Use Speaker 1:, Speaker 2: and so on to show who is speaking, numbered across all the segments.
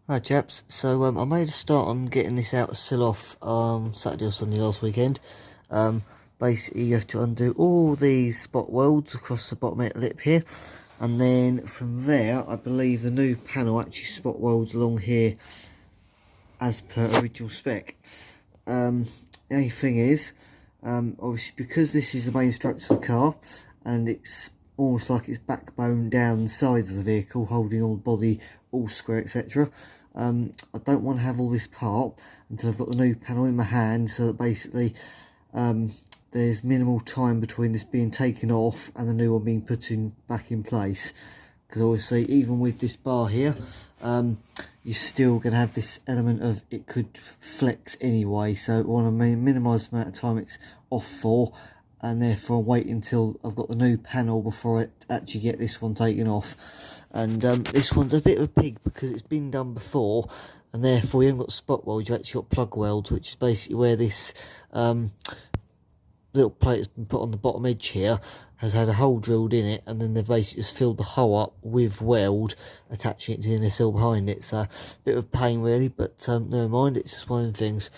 Speaker 1: Hi chaps, so I made a start on getting this out of seal-off Saturday or Sunday last weekend. Basically you have to undo all these spot welds across the bottom lip here, and then from there I believe the new panel actually spot welds along here as per original spec. The only thing is, obviously because this is the main structure of the car and it's almost like it's backbone down the sides of the vehicle, holding all the body all square, etc. I don't want to have all this part until I've got the new panel in my hand, so that basically there's minimal time between this being taken off and the new one being put back in place. Because obviously even with this bar here, you're still going to have this element of it could flex anyway, so I want to minimise the amount of time it's off for, and therefore wait until I've got the new panel before I actually get this one taken off. And this one's a bit of a pig because it's been done before, and therefore you haven't got spot welds, you've actually got plug welds, which is basically where this little plate has been put on the bottom edge here, has had a hole drilled in it, and then they've basically just filled the hole up with weld, attaching it to the inner seal behind it. So a bit of a pain really, but never mind, it's just one of them things.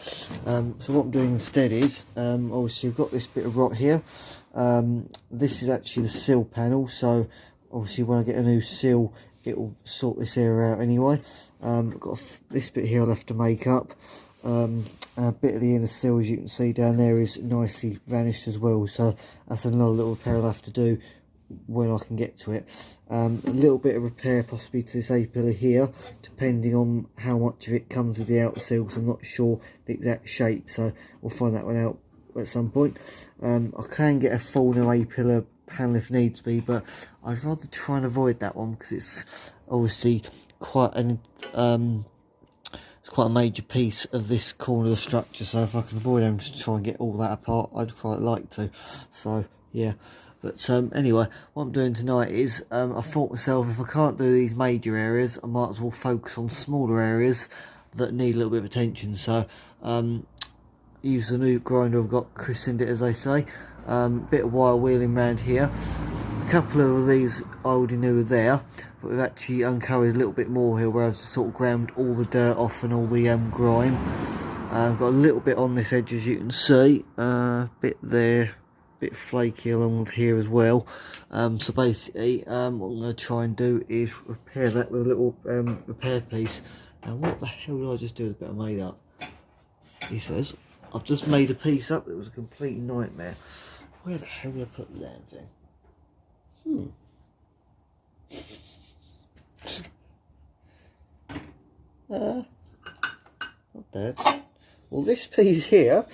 Speaker 1: So what I'm doing instead is, obviously we've got this bit of rot here. This is actually the seal panel, so obviously when I get a new seal it will sort this area out anyway. I've got this bit here I'll have to make up. A bit of the inner seal, as you can see down there, is nicely vanished as well, so that's another little repair I'll have to do when I can get to it. A little bit of repair possibly to this A-pillar here, depending on how much of it comes with the outer seal, because I'm not sure the exact shape, so we'll find that one out at some point. I can get a full new A-pillar panel if needs be, but I'd rather try and avoid that one because it's obviously quite an quite a major piece of this corner of the structure, so if I can avoid having to try and get all that apart, I'd quite like to. So yeah, but anyway, what I'm doing tonight is I thought myself, if I can't do these major areas, I might as well focus on smaller areas that need a little bit of attention. So use the new grinder I've got, christened it as they say. Bit of wire wheeling around here. A couple of these I already knew were there, but we've actually uncovered a little bit more here where I've sort of ground all the dirt off and all the grime. I've got a little bit on this edge, as you can see, bit there, bit flaky along with here as well. So basically what I'm going to try and do is repair that with a little repair piece. Now what the hell did I just do with a bit of made up? He says, I've just made a piece up that was a complete nightmare. Where the hell did I put the damn thing? Not dead. Well, this piece here,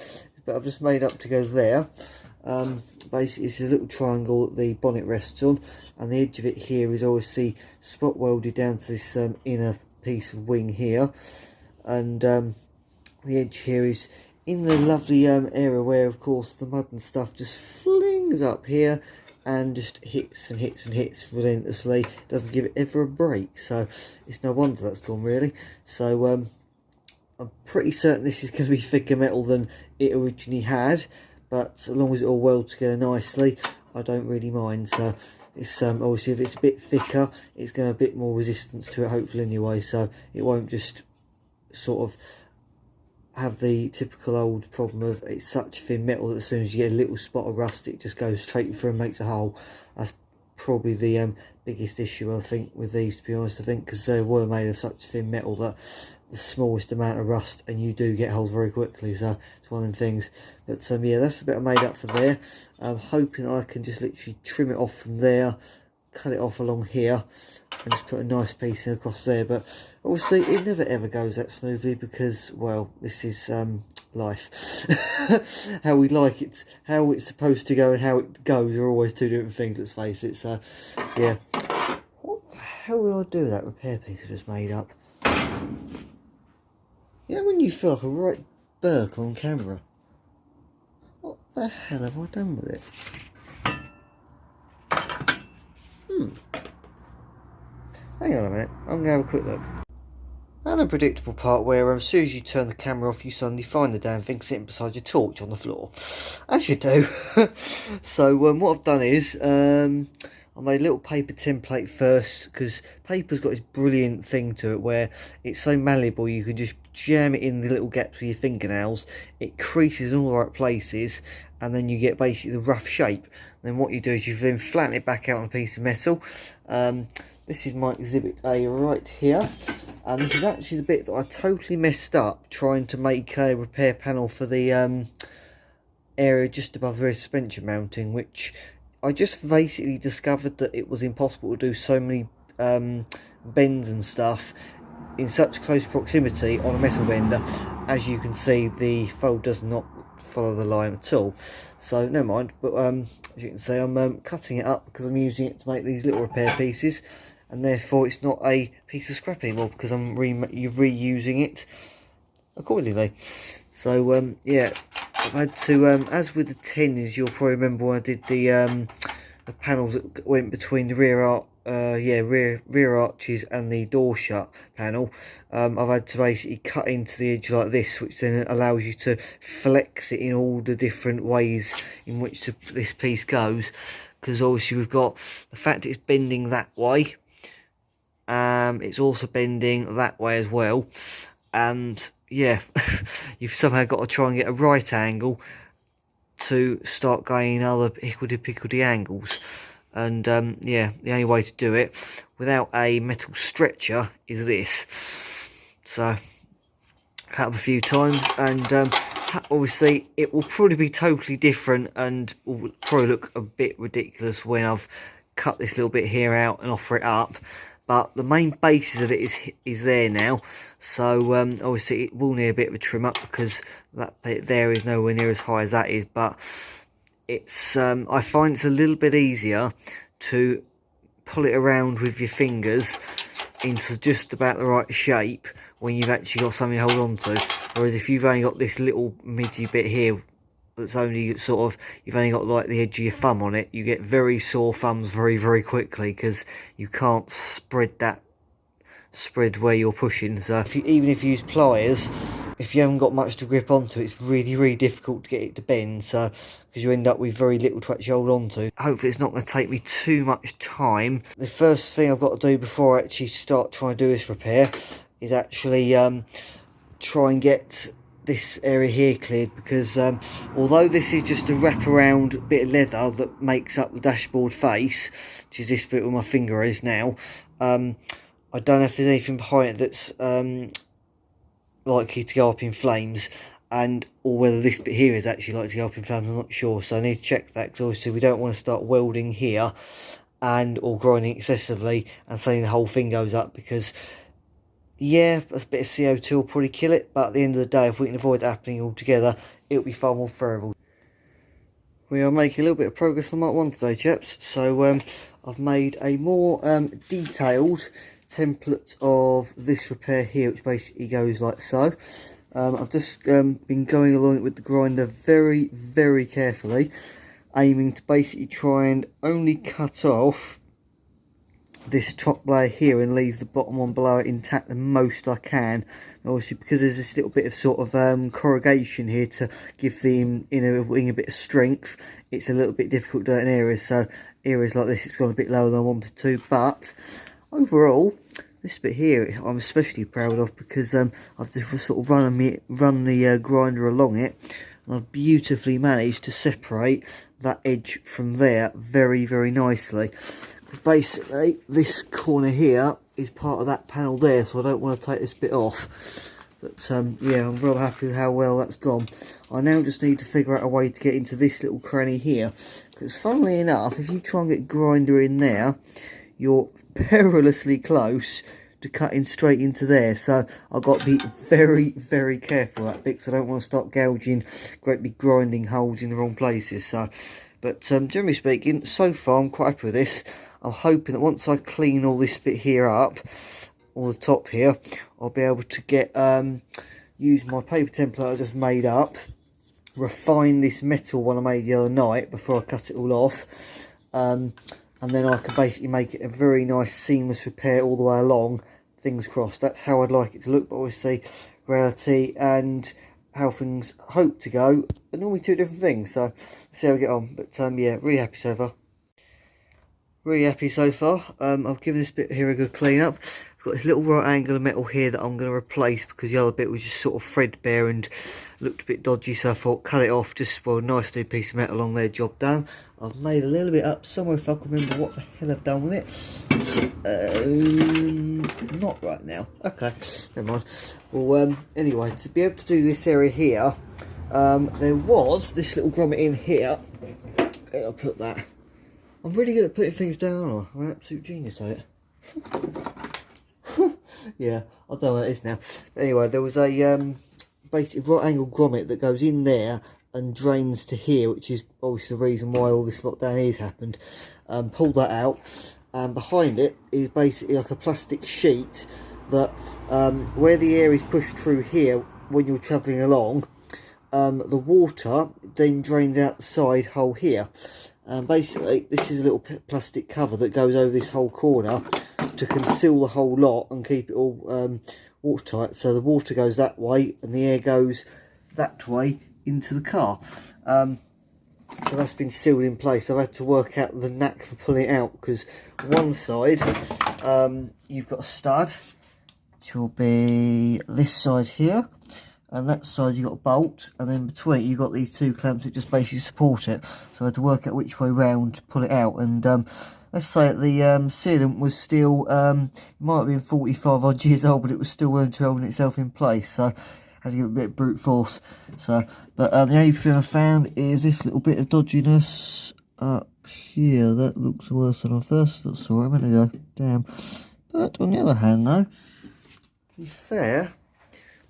Speaker 1: but I've just made up to go there. Basically, it's a little triangle that the bonnet rests on, and the edge of it here is obviously spot welded down to this inner piece of wing here, and the edge here is in the lovely area where, of course, the mud and stuff just flings up here and just hits and hits and hits relentlessly. Doesn't give it ever a break, so it's no wonder that's gone really. So I'm pretty certain this is going to be thicker metal than it originally had, but as long as it all welds together nicely, I don't really mind. So it's obviously if it's a bit thicker, it's going to have a bit more resistance to it, hopefully anyway, so it won't just sort of have the typical old problem of it's such thin metal that as soon as you get a little spot of rust it just goes straight through and makes a hole. That's probably the biggest issue I think with these, to be honest. I think because they were made of such thin metal that the smallest amount of rust and you do get holes very quickly, so it's one of them things. But yeah, that's a bit I made up for there. I'm hoping I can just literally trim it off from there, cut it off along here, and just put a nice piece in across there. But obviously it never ever goes that smoothly because, well, this is life. How we like it, how it's supposed to go and how it goes are always two different things, let's face it. So yeah, what the hell will I do with that repair piece I just made up? You know when you feel like a right Burke on camera? What the hell have I done with it? Hang on a minute, I'm going to have a quick look. And the predictable part where as soon as you turn the camera off you suddenly find the damn thing sitting beside your torch on the floor. As you do. So what I've done is, I made a little paper template first, because paper's got this brilliant thing to it where it's so malleable. You can just jam it in the little gaps with your fingernails. It creases in all the right places, and then you get basically the rough shape. And then what you do is you then flatten it back out on a piece of metal. This is my exhibit A right here, and this is actually the bit that I totally messed up trying to make a repair panel for the area just above the rear suspension mounting, which I just basically discovered that it was impossible to do so many bends and stuff in such close proximity on a metal bender. As you can see, the fold does not follow the line at all, so never mind. But as you can see, I'm cutting it up because I'm using it to make these little repair pieces, and therefore it's not a piece of scrap anymore because I'm reusing it accordingly. So yeah, I've had to, as with the 10s, you'll probably remember when I did the panels that went between the rear arches and the door shut panel. I've had to basically cut into the edge like this, which then allows you to flex it in all the different ways in which this piece goes, because obviously we've got the fact it's bending that way, it's also bending that way as well, and yeah, you've somehow got to try and get a right angle to start going in other hickledy-pickledy angles. And yeah, the only way to do it without a metal stretcher is this. So cut up a few times, and obviously it will probably be totally different and will probably look a bit ridiculous when I've cut this little bit here out and offer it up. But the main basis of it is there now, so obviously it will need a bit of a trim up because that bit there is nowhere near as high as that is. But it's I find it's a little bit easier to pull it around with your fingers into just about the right shape when you've actually got something to hold on to. Whereas if you've only got this little midgy bit here that's only sort of, you've only got like the edge of your thumb on it, you get very sore thumbs very quickly because you can't spread where you're pushing. So even if you use pliers, if you haven't got much to grip onto, it's really difficult to get it to bend, so because you end up with very little to actually hold on to. Hopefully it's not going to take me too much time. The first thing I've got to do before I actually start trying to do this repair is actually try and get this area here cleared, because although this is just a wraparound bit of leather that makes up the dashboard face, which is this bit where my finger is now, I don't know if there's anything behind it that's likely to go up in flames, or whether this bit here is actually likely to go up in flames. I'm not sure, so I need to check that, because obviously we don't want to start welding here or grinding excessively and saying the whole thing goes up, because yeah, a bit of CO2 will probably kill it, but at the end of the day, if we can avoid that happening altogether, it'll be far more preferable. We are making a little bit of progress on Mark 1 today, chaps. So I've made a more detailed template of this repair here, which basically goes like so. I've just been going along it with the grinder very carefully, aiming to basically try and only cut off this top layer here and leave the bottom one below it intact the most I can. Obviously, because there's this little bit of sort of corrugation here to give the inner wing a bit of strength, it's a little bit difficult to do it in areas. So areas like this, it's gone a bit lower than I wanted to, but overall this bit here I'm especially proud of, because I've just sort of run the grinder along it, and I've beautifully managed to separate that edge from there very nicely. Basically this corner here is part of that panel there, so I don't want to take this bit off. But yeah, I'm real happy with how well that's gone. I now just need to figure out a way to get into this little cranny here, because funnily enough, if you try and get grinder in there, you're perilously close to cutting straight into there. So I've got to be very careful of that bit, because I don't want to start gouging great big grinding holes in the wrong places. So, but generally speaking, so far I'm quite happy with this. I'm hoping that once I clean all this bit here up, all the top here, I'll be able to get use my paper template I just made up, refine this metal one I made the other night before I cut it all off, and then I can basically make it a very nice seamless repair all the way along. Fingers crossed, that's how I'd like it to look. But obviously reality and how things hope to go are normally two different things, so let's see how we get on. But yeah, really happy so far. really happy so far. I've given this bit here a good clean up. I've got this little right angle of metal here that I'm going to replace because the other bit was just sort of threadbare and looked a bit dodgy, so I thought cut it off. Just, well, nice new piece of metal along there, job done. I've made a little bit up somewhere if I can remember what the hell I've done with it. Not right now. Okay, never mind. Well, anyway, to be able to do this area here, there was this little grommet in here. I'll put that. I'm really good at putting things down. I'm an absolute genius at it. Yeah, I don't know what it is now. But anyway, there was a basically right angle grommet that goes in there and drains to here, which is obviously the reason why all this lot down here has happened. Pulled that out, and behind it is basically like a plastic sheet that where the air is pushed through here when you're travelling along, the water then drains out the side hole here. And basically this is a little plastic cover that goes over this whole corner to conceal the whole lot and keep it all watertight, so the water goes that way and the air goes that way into the car. So that's been sealed in place. I've had to work out the knack for pulling it out, because one side you've got a stud, which will be this side here, and that side you've got a bolt, and then between you've got these two clamps that just basically support it. So I had to work out which way round to pull it out, and let's say that the sealant was still, it might have been 45 odd years old, but it was still holding itself in place, so I had to give it a bit of brute force. So, but the only thing I found is this little bit of dodginess up here. That looks worse than I first saw a minute ago. Damn. But on the other hand though, to be fair,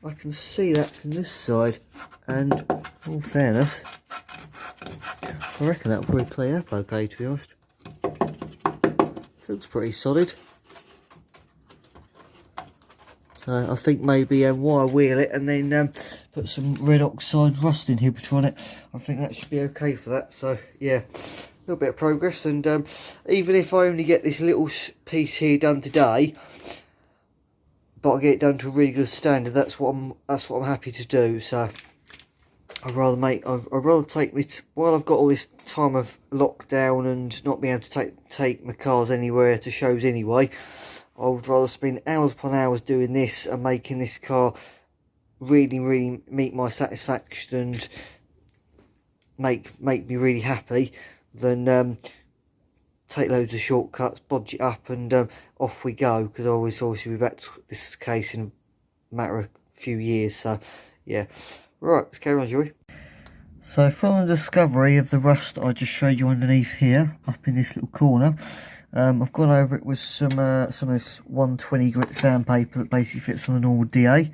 Speaker 1: I can see that from this side, and all fairness, I reckon that'll probably clean up okay, to be honest. Looks pretty solid. So I think maybe wire wheel it and then put some red oxide rust inhibitor on it. I think that should be okay for that. So yeah, a little bit of progress, and even if I only get this little piece here done today, but I get it done to a really good standard, that's what I'm happy to do. So I'd rather take this while I've got all this time of lockdown and not being able to take my cars anywhere to shows anyway. I would rather spend hours upon hours doing this and making this car really meet my satisfaction and make me really happy than take loads of shortcuts, bodge it up, and off we go. Because I always obviously be back to this case in a matter of a few years. So yeah. Right, let's carry on, shall we? So from the discovery of the rust that I just showed you underneath here, up in this little corner, I've gone over it with some of this 120 grit sandpaper that basically fits on a normal DA.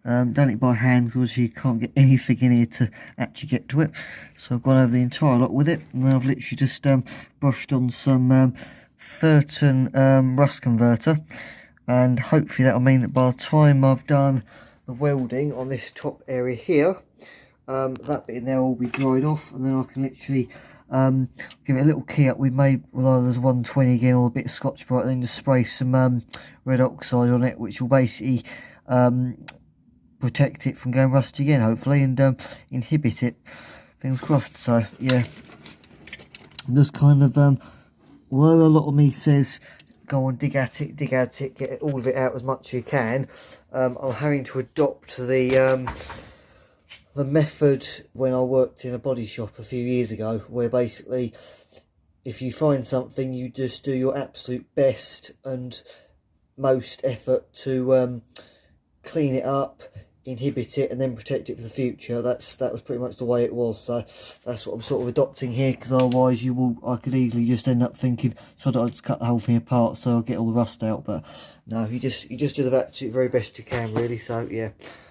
Speaker 1: Done it by hand because you can't get anything in here to actually get to it. So I've gone over the entire lot with it, and then I've literally just brushed on some Furton rust converter, and hopefully that'll mean that by the time I've done the welding on this top area here, that bit in there will be dried off, and then I can literally give it a little key up. We've made, well, there's 120 again, or a bit of Scotch Brite, then just spray some red oxide on it, which will basically protect it from going rusty again, hopefully, and inhibit it. Fingers crossed. So yeah, I'm just kind of although a lot of me says go on, dig at it, get all of it out as much as you can, I'm having to adopt the method when I worked in a body shop a few years ago, where basically if you find something, you just do your absolute best and most effort to clean it up, inhibit it, and then protect it for the future. That was pretty much the way it was. So that's what I'm sort of adopting here, because otherwise I could easily just end up thinking, so that I'd just cut the whole thing apart so I'll get all the rust out. But no, you just do the absolute very best you can, really. So yeah,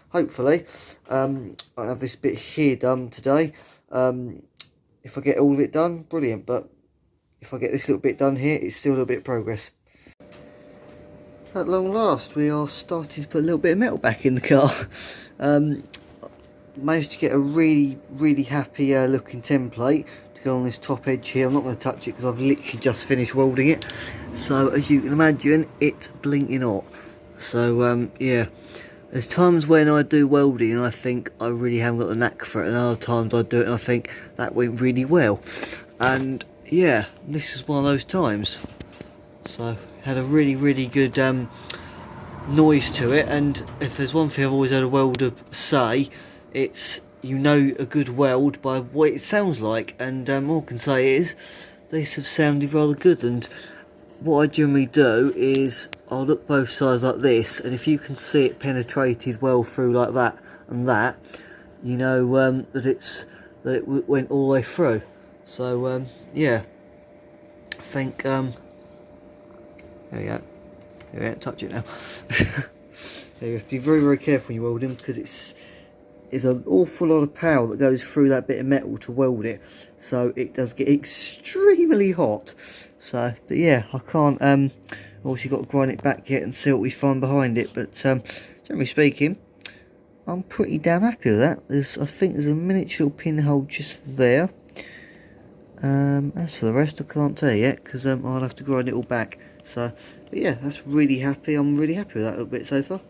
Speaker 1: hopefully I'll have this bit here done today. If I get all of it done, brilliant, but if I get this little bit done here, it's still a little bit of progress. At long last, we are starting to put a little bit of metal back in the car. Managed to get a really happy looking template to go on this top edge here. I'm not going to touch it because I've literally just finished welding it. So as you can imagine, it's blinking hot. So yeah, there's times when I do welding and I think I really haven't got the knack for it, and other times I do it and I think that went really well. And yeah, this is one of those times. So had a really good noise to it, and if there's one thing I've always heard a welder say, it's you know a good weld by what it sounds like, and all I can say is this have sounded rather good. And what I generally do is I'll look both sides like this, and if you can see it penetrated well through like that and that, you know that it went all the way through. So yeah, I think there we go. There we go, touch it now. You have to be very careful when you weld them, because it's an awful lot of power that goes through that bit of metal to weld it, so it does get extremely hot. So, but yeah, I can't obviously got to grind it back yet and see what we find behind it, but generally speaking, I'm pretty damn happy with that. I think there's a miniature little pinhole just there. As for the rest, I can't tell you yet, because I'll have to grind it all back. So, but yeah, that's really happy. I'm really happy with that little bit so far.